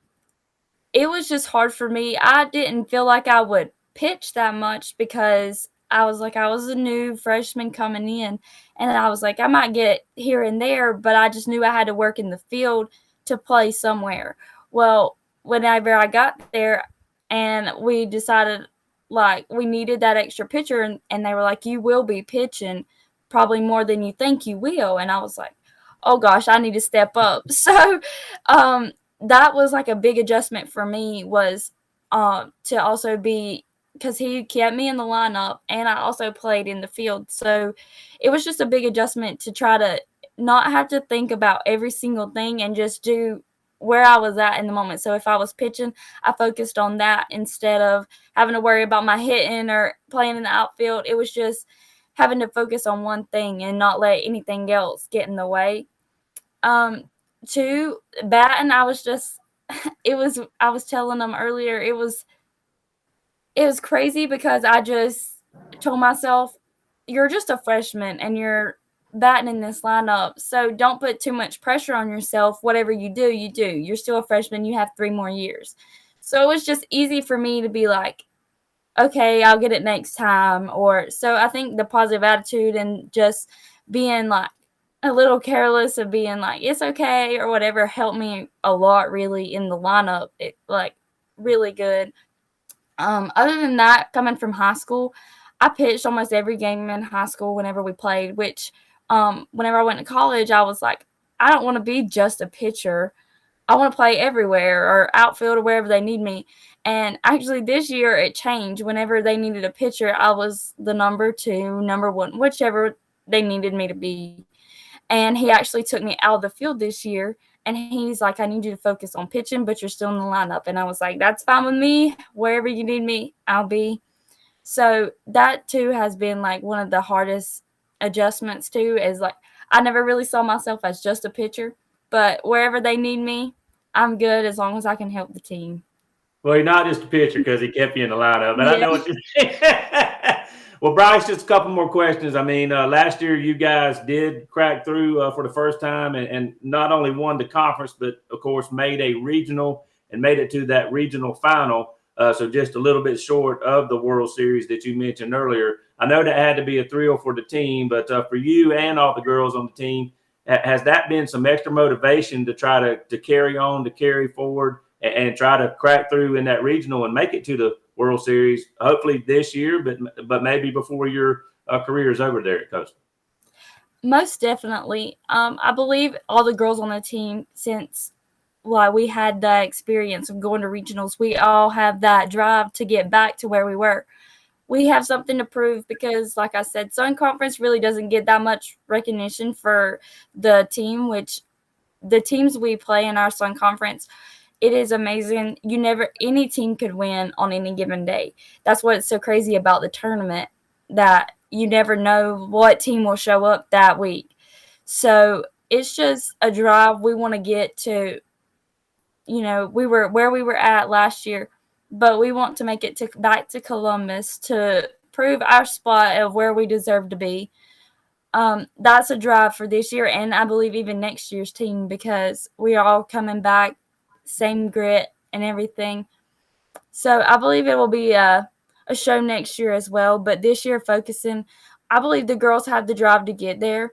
was just hard for me. I didn't feel like I would pitch that much because I was a new freshman coming in, and I was like, I might get here and there, but I just knew I had to work in the field to play somewhere. Well, whenever I got there and we decided like we needed that extra pitcher, and they were like, you will be pitching probably more than you think you will. And I was like, oh gosh, I need to step up. So that was like a big adjustment for me, was to also be, because he kept me in the lineup and I also played in the field. So it was just a big adjustment to try to not have to think about every single thing and just do where I was at in the moment. So if I was pitching, I focused on that instead of having to worry about my hitting or playing in the outfield. It was just having to focus on one thing and not let anything else get in the way. To batting, I was just I was telling them earlier, it was crazy because I just told myself, you're just a freshman and you're batting in this lineup. So don't put too much pressure on yourself. Whatever you do, you do. You're still a freshman. You have 3 more years. So it was just easy for me to be like, okay, I'll get it next time. So I think the positive attitude and just being like a little careless of being like, it's okay or whatever helped me a lot really in the lineup. It like really good. Other than that, coming from high school, I pitched almost every game in high school whenever we played, which whenever I went to college, I was like, I don't want to be just a pitcher. I want to play everywhere or outfield or wherever they need me. And actually this year it changed. Whenever they needed a pitcher, I was the number 2, number 1, whichever they needed me to be. And he actually took me out of the field this year. And he's like, I need you to focus on pitching, but you're still in the lineup. And I was like, that's fine with me. Wherever you need me, I'll be. So that too has been like one of the hardest adjustments too, is like I never really saw myself as just a pitcher, but wherever they need me, I'm good as long as I can help the team. Well, you're not just a pitcher because he kept you in the lineup, but Yeah. I know what you're Well, Bryce, just a couple more questions. I mean, last year you guys did crack through for the first time and not only won the conference, but of course made a regional and made it to that regional final. So just a little bit short of the World Series that you mentioned earlier. I know that had to be a thrill for the team, but for you and all the girls on the team, has that been some extra motivation to try to carry on, to carry forward and try to crack through in that regional and make it to the World Series, hopefully this year, but maybe before your career is over there at Coastal? Most definitely. I believe all the girls on the team, since we had that experience of going to regionals, we all have that drive to get back to where we were. We have something to prove because, like I said, Sun Conference really doesn't get that much recognition for the team, which the teams we play in our Sun Conference, it is amazing. Any team could win on any given day. That's what's so crazy about the tournament, that you never know what team will show up that week. So it's just a drive. We want to get to, we were where we were at last year, but we want to make it back to Columbus to prove our spot of where we deserve to be. That's a drive for this year, and I believe even next year's team, because we are all coming back, same grit and everything. So I believe it will be a show next year as well. But this year, focusing, I believe the girls have the drive to get there.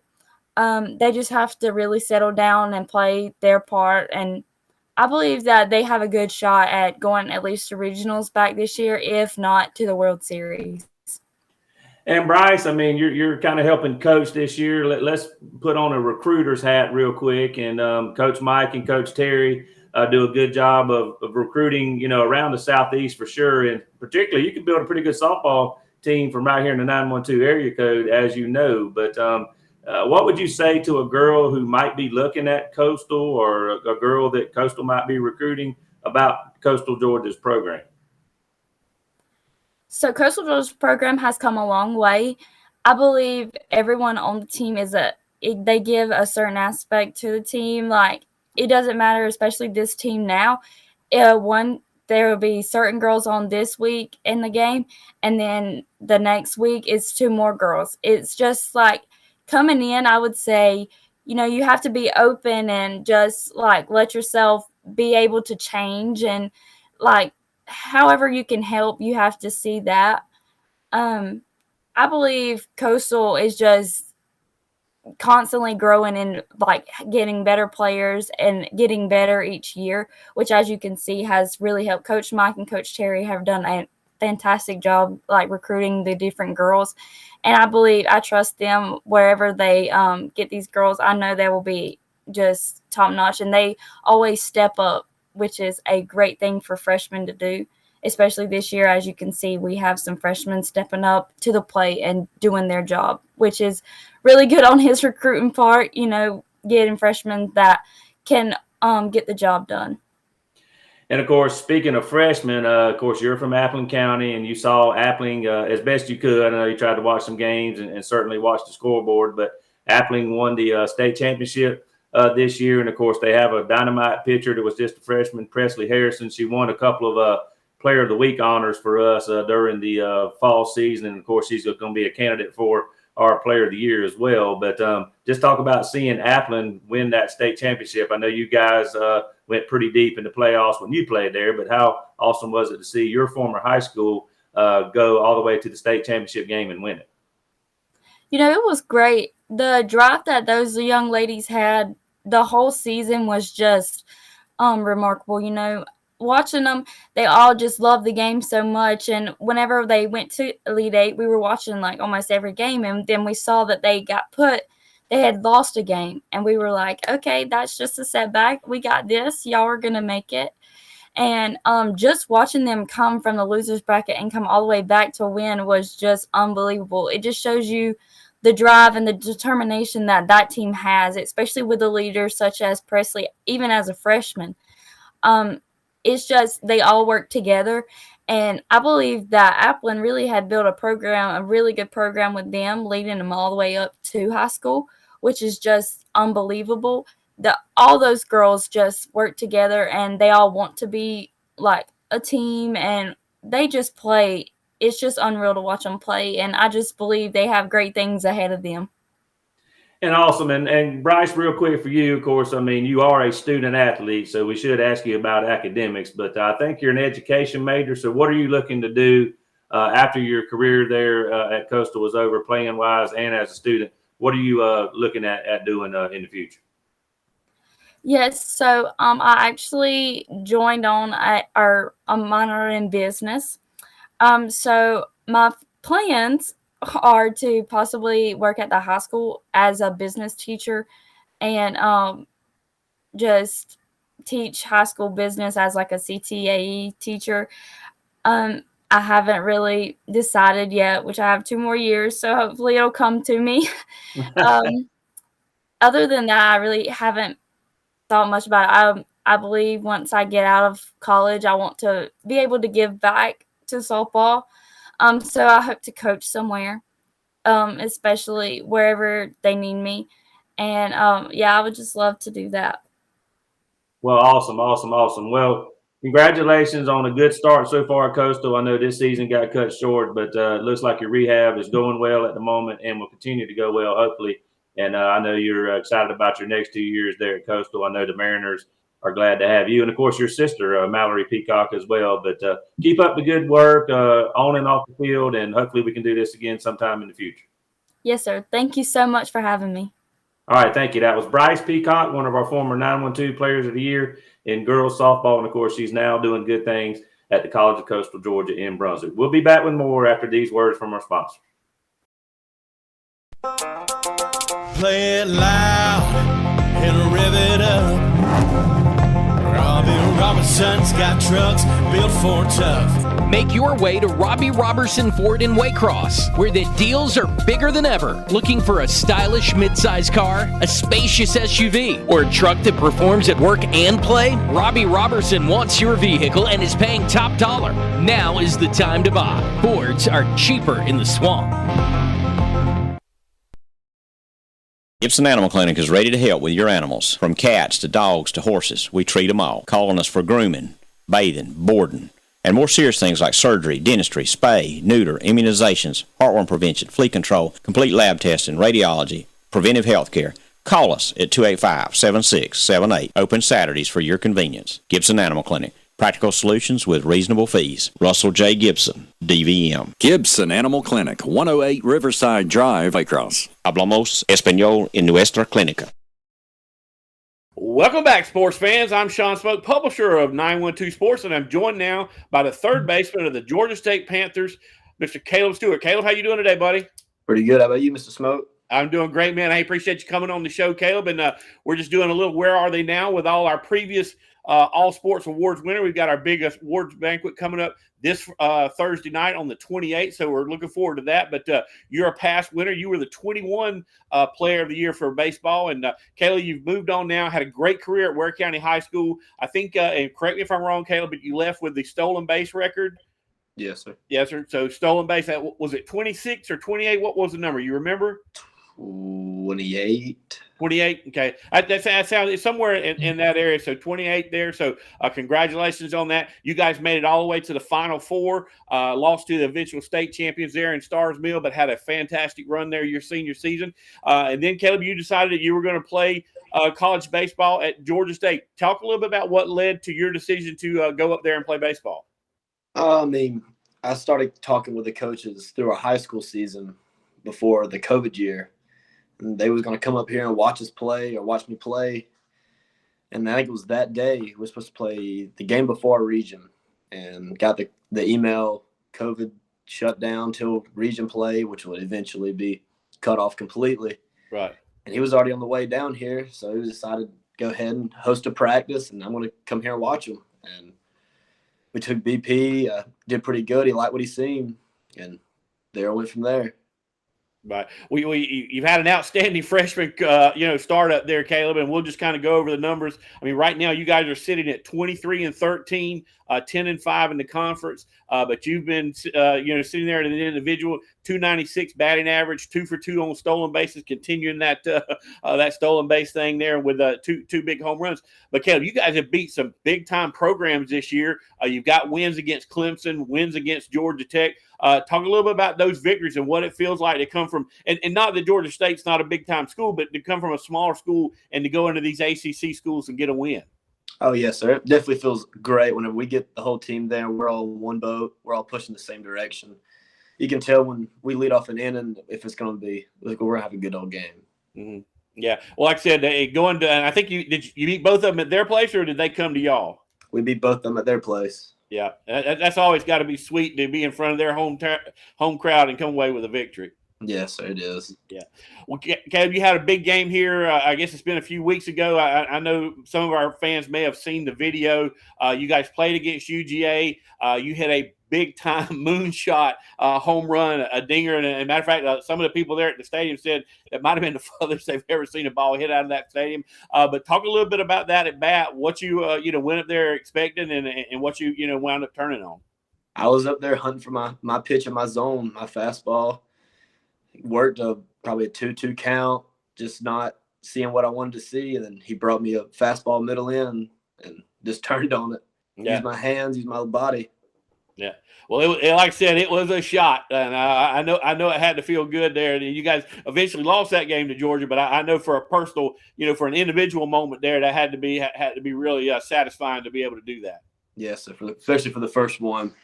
They just have to really settle down and play their part. And I believe that they have a good shot at going at least to regionals back this year, if not to the World Series. And Bryce, I mean, you're kind of helping coach this year. Let's put on a recruiter's hat real quick. And Coach Mike and Coach Terry do a good job of recruiting, around the Southeast for sure. And particularly, you can build a pretty good softball team from right here in the 912 area code, as you know. But what would you say to a girl who might be looking at Coastal, or a girl that Coastal might be recruiting, about Coastal Georgia's program? So Coastal Georgia's program has come a long way. I believe everyone on the team they give a certain aspect to the team. Like, it doesn't matter, especially this team now. There will be certain girls on this week in the game, and then the next week it's 2 more girls. It's just like coming in, I would say, you have to be open and just like let yourself be able to change, and like however you can help, you have to see that. I believe Coastal is just constantly growing and like getting better players and getting better each year, which, as you can see, has really helped. Coach Mike and Coach Terry have done a fantastic job like recruiting the different girls, and I trust them wherever they get these girls. I know they will be just top notch, and they always step up, which is a great thing for freshmen to do, especially this year. As you can see, we have some freshmen stepping up to the plate and doing their job, which is really good on his recruiting part, getting freshmen that can get the job done. And, of course, speaking of freshmen, of course, you're from Appling County, and you saw Appling as best you could. I know you tried to watch some games and certainly watch the scoreboard, but Appling won the state championship this year. And, of course, they have a dynamite pitcher that was just a freshman, Presley Harrison. She won a couple of Player of the Week honors for us during the fall season. And, of course, she's going to be a candidate for our Player of the Year as well. But just talk about seeing Appleton win that state championship. I know you guys went pretty deep in the playoffs when you played there, but how awesome was it to see your former high school go all the way to the state championship game and win it? You know, it was great. The drive that those young ladies had the whole season was just remarkable. You know, watching them, they all just loved the game so much. And whenever they went to Elite Eight, we were watching like almost every game. And then we saw that they had lost a game. And we were like, okay, that's just a setback. We got this. Y'all are going to make it. And just watching them come from the losers bracket and come all the way back to win was just unbelievable. It just shows you the drive and the determination that team has, especially with the leaders such as Presley, even as a freshman. It's just they all work together. And I believe that Appleton really had built a really good program with them, leading them all the way up to high school, which is just unbelievable. All those girls just work together and they all want to be like a team and they just play. It's just unreal to watch them play. And I just believe they have great things ahead of them. And awesome. And Bryce, real quick for you, of course, I mean, you are a student athlete, so we should ask you about academics, but I think you're an education major. So what are you looking to do after your career there at Coastal is over, playing wise and as a student? What are you looking at doing in the future? Yes, so I actually joined on a minor in business. So my plans are to possibly work at the high school as a business teacher and just teach high school business as like a CTAE teacher. I haven't really decided yet, which I have 2 more years, so hopefully it'll come to me. Other than that, I really haven't thought much about it. I believe once I get out of college, I want to be able to give back to softball. So I hope to coach somewhere, especially wherever they need me. And I would just love to do that. Well, awesome. Well, congratulations on a good start so far at Coastal. I know this season got cut short, but it looks like your rehab is going well at the moment and will continue to go well, hopefully. And I know you're excited about your next 2 years there at Coastal. I know the Mariners are glad to have you. And, of course, your sister, Mallory Peacock, as well. But keep up the good work on and off the field, and hopefully we can do this again sometime in the future. Yes, sir. Thank you so much for having me. All right, thank you. That was Bryce Peacock, one of our former 912 Players of the Year in girls softball. And, of course, she's now doing good things at the College of Coastal Georgia in Brunswick. We'll be back with more after these words from our sponsor. Play it loud and rev it up. Roberson's got trucks built for tough. Make your way to Robbie Roberson Ford in Waycross, where the deals are bigger than ever. Looking for a stylish midsize car, a spacious SUV, or a truck that performs at work and play? Robbie Roberson wants your vehicle and is paying top dollar. Now is the time to buy. Fords are cheaper in the swamp. Gibson Animal Clinic is ready to help with your animals. From cats to dogs to horses, we treat them all. Calling us for grooming, bathing, boarding, and more serious things like surgery, dentistry, spay, neuter, immunizations, heartworm prevention, flea control, complete lab testing, radiology, preventive health care. Call us at 285-7678. Open Saturdays for your convenience. Gibson Animal Clinic. Practical solutions with reasonable fees. Russell J. Gibson, DVM. Gibson Animal Clinic, 108 Riverside Drive, Waycross. Hablamos español en nuestra clínica. Welcome back, sports fans. I'm Sean SMOAK, publisher of 912 Sports, and I'm joined now by the third baseman of the Georgia State Panthers, Mr. Caleb Stewart. Caleb, how you doing today, buddy? Pretty good. How about you, Mr. SMOAK? I'm doing great, man. I appreciate you coming on the show, Caleb. And we're just doing a little Where Are They Now with all our previous All Sports Awards winner. We've got our biggest awards banquet coming up this Thursday night on the 28th, so we're looking forward to that. But you're a past winner. You were the 21 Player of the Year for baseball. And, Caleb, you've moved on now, had a great career at Ware County High School. I think, and correct me if I'm wrong, Caleb, but you left with the stolen base record. Yes, sir. Yes, sir. So stolen base, was it 26 or 28? What was the number? You remember? 28. 28. Okay. That sounds it's somewhere in that area. So 28 there. So congratulations on that. You guys made it all the way to the Final Four, lost to the eventual state champions there in Stars Mill, but had a fantastic run there your senior season. And then, Caleb, you decided that you were going to play college baseball at Georgia State. Talk a little bit about what led to your decision to go up there and play baseball. I mean, I started talking with the coaches through our high school season before the COVID year. And they was going to come up here and watch us play or watch me play. And I think it was that day we were supposed to play the game before our region and got the email, COVID shut down till region play, which would eventually be cut off completely. Right. And he was already on the way down here, so he decided to go ahead and host a practice, and I'm going to come here and watch him. And we took BP, did pretty good. He liked what he seen, and there went from there. Right. You've had an outstanding freshman, start up there, Caleb, and we'll just kind of go over the numbers. I mean, right now you guys are sitting at 23-13, 10-5 in the conference, but you've been, sitting there at an individual 296 batting average, 2 for 2 on stolen bases, continuing that stolen base thing there with two big home runs. But Caleb, you guys have beat some big time programs this year. You've got wins against Clemson, wins against Georgia Tech. Talk a little bit about those victories and what it feels like to come from, and not that Georgia State's not a big-time school, but to come from a smaller school and to go into these ACC schools and get a win. Oh, yes, sir. It definitely feels great whenever we get the whole team there. We're all in one boat. We're all pushing the same direction. You can tell when we lead off an inning if it's going to be like we're going to have a good old game. Mm-hmm. Yeah. Well, like I said, and I think you beat both of them at their place, or did they come to y'all? We beat both of them at their place. Yeah, that's always got to be sweet to be in front of their home crowd and come away with a victory. Yes, sir, it is. Yeah. Well, Caleb, you had a big game here. I guess it's been a few weeks ago. I know some of our fans may have seen the video. You guys played against UGA. You hit a big-time moonshot home run, a dinger. And as a matter of fact, some of the people there at the stadium said it might have been the farthest they've ever seen a ball hit out of that stadium. But talk a little bit about that at bat, what you went up there expecting and what you wound up turning on. I was up there hunting for my pitch in my zone, my fastball. Worked probably a 2-2 count, just not seeing what I wanted to see. And then he brought me a fastball middle in and just turned on it. Yeah. Used my hands, used my body. Yeah. Well, like I said, it was a shot, and I know it had to feel good there. You guys eventually lost that game to Georgia, but I know for a personal, for an individual moment there, that had to be really satisfying to be able to do that. Yes, especially for the first one.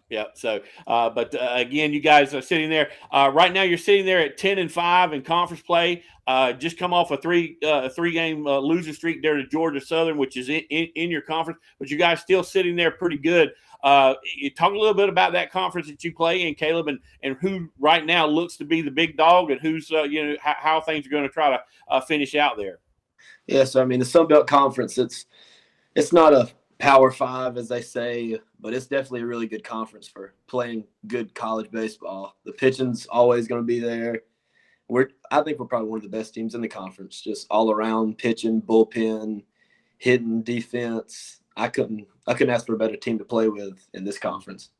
Yeah. So, again, you guys are sitting there right now. You're sitting there at 10-5 in conference play. Just come off a three-game losing streak there to Georgia Southern, which is in your conference. But you guys still sitting there pretty good. You talk a little bit about that conference that you play in, Caleb, and who right now looks to be the big dog, and who's how things are going to try to finish out there. Yeah. So I mean, the Sun Belt Conference, it's not a Power 5, as they say, but it's definitely a really good conference for playing good college baseball. The pitching's always going to be there. I think we're probably one of the best teams in the conference, just all around pitching, bullpen, hitting, defense. I couldn't ask for a better team to play with in this conference.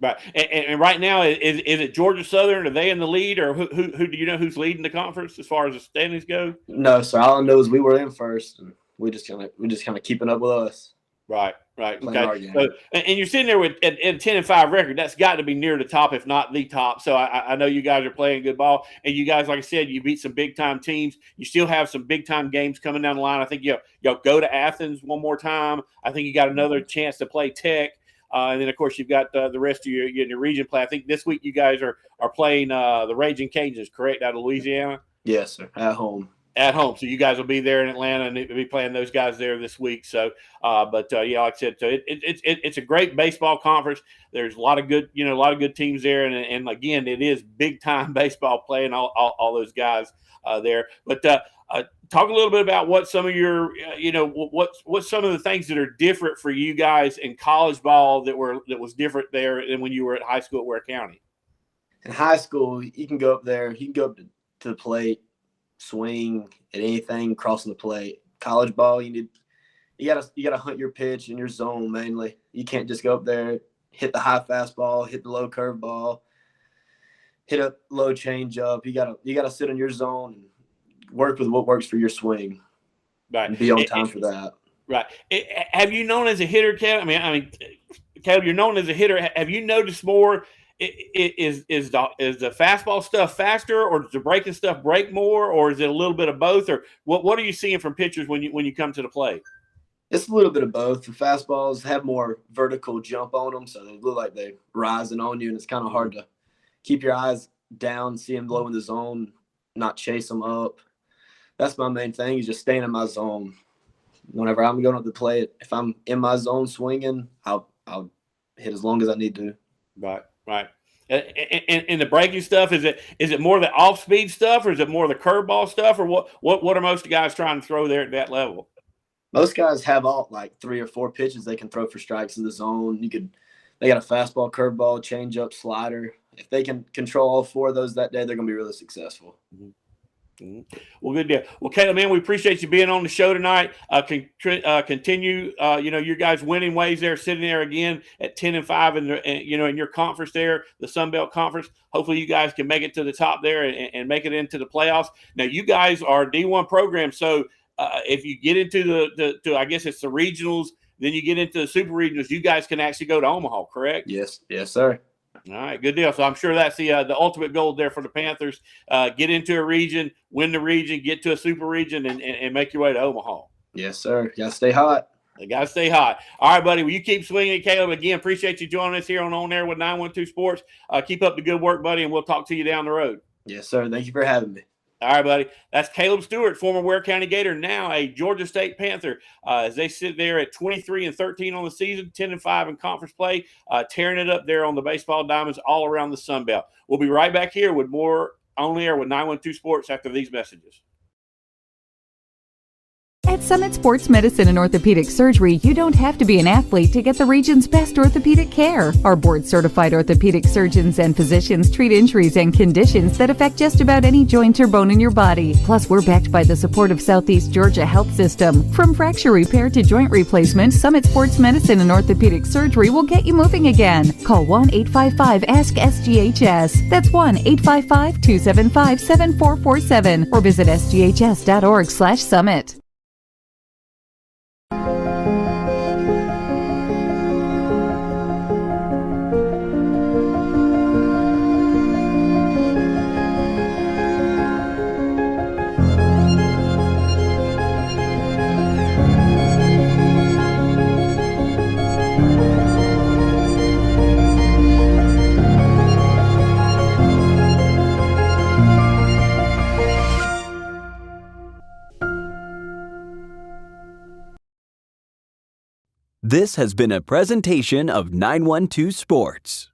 Right, and right now, is it Georgia Southern? Are they in the lead, or who do you know who's leading the conference as far as the standings go? No, so all I know is we were in first, and we're just kind of keeping up with us. Right. Okay. So, and you're sitting there with at a 10-5 record. That's got to be near the top, if not the top. So I know you guys are playing good ball, and you guys, like I said, you beat some big time teams. You still have some big time games coming down the line. I think y'all go to Athens one more time. I think you got another chance to play Tech, and then of course you've got the rest of your region play. I think this week you guys are playing the Raging Cajuns, correct, out of Louisiana? Yes, sir. At home. So you guys will be there in Atlanta and be playing those guys there this week. So, like I said, so it's a great baseball conference. There's a lot of good teams there, and again, it is big time baseball playing all those guys there. But talk a little bit about what some of your, what's some of the things that are different for you guys in college ball that was different there than when you were at high school at Ware County. In high school, you can go up there, to the plate, swing at anything crossing the plate. College ball, you gotta hunt your pitch in your zone mainly. You can't just go up there, hit the high fastball, hit the low curve ball, hit a low change up. You gotta sit in your zone and work with what works for your swing. Right. And be on time for that. Right. Have you known as a hitter, Caleb? I mean, Caleb, you're known as a hitter. Have you noticed more? Is the fastball stuff faster, or does the breaking stuff break more, or is it a little bit of both? Or what are you seeing from pitchers when you come to the plate? It's a little bit of both. The fastballs have more vertical jump on them, so they look like they're rising on you, and it's kind of hard to keep your eyes down, see them low in the zone, not chase them up. That's my main thing, is just staying in my zone. Whenever I'm going up the plate, if I'm in my zone swinging, I'll hit as long as I need to. Right. And the breaking stuff, is it more the off speed stuff, or is it more the curveball stuff, or what are most guys trying to throw there at that level? Most guys have all like 3 or 4 pitches they can throw for strikes in the zone. They got a fastball, curveball, changeup, slider. If they can control all 4 of those that day, they're going to be really successful. Well, good deal. Well, Caleb, man, we appreciate you being on the show tonight. Continue, your guys' winning ways there, sitting there again at 10-5, in your conference there, the Sun Belt Conference. Hopefully, you guys can make it to the top there and make it into the playoffs. Now, you guys are a D1 program, so if you get into I guess it's the regionals, then you get into the super regionals, you guys can actually go to Omaha, correct? Yes, sir. All right, good deal. So I'm sure that's the ultimate goal there for the Panthers. Get into a region, win the region, get to a super region, and make your way to Omaha. Yes, sir. Got to stay hot. They got to stay hot. All right, buddy. Well, you keep swinging, Caleb. Again, appreciate you joining us here on Air with 912 Sports. Keep up the good work, buddy, and we'll talk to you down the road. Yes, sir. Thank you for having me. All right, buddy. That's Caleb Stewart, former Ware County Gator, now a Georgia State Panther, as they sit there at 23-13 on the season, 10-5 in conference play, tearing it up there on the baseball diamonds all around the Sun Belt. We'll be right back here with more On Air with 912 Sports after these messages. At Summit Sports Medicine and Orthopedic Surgery, you don't have to be an athlete to get the region's best orthopedic care. Our board-certified orthopedic surgeons and physicians treat injuries and conditions that affect just about any joint or bone in your body. Plus, we're backed by the support of Southeast Georgia Health System. From fracture repair to joint replacement, Summit Sports Medicine and Orthopedic Surgery will get you moving again. Call 1-855-ASK-SGHS. That's 1-855-275-7447 or visit sghs.org/summit. This has been a presentation of 912 Sports.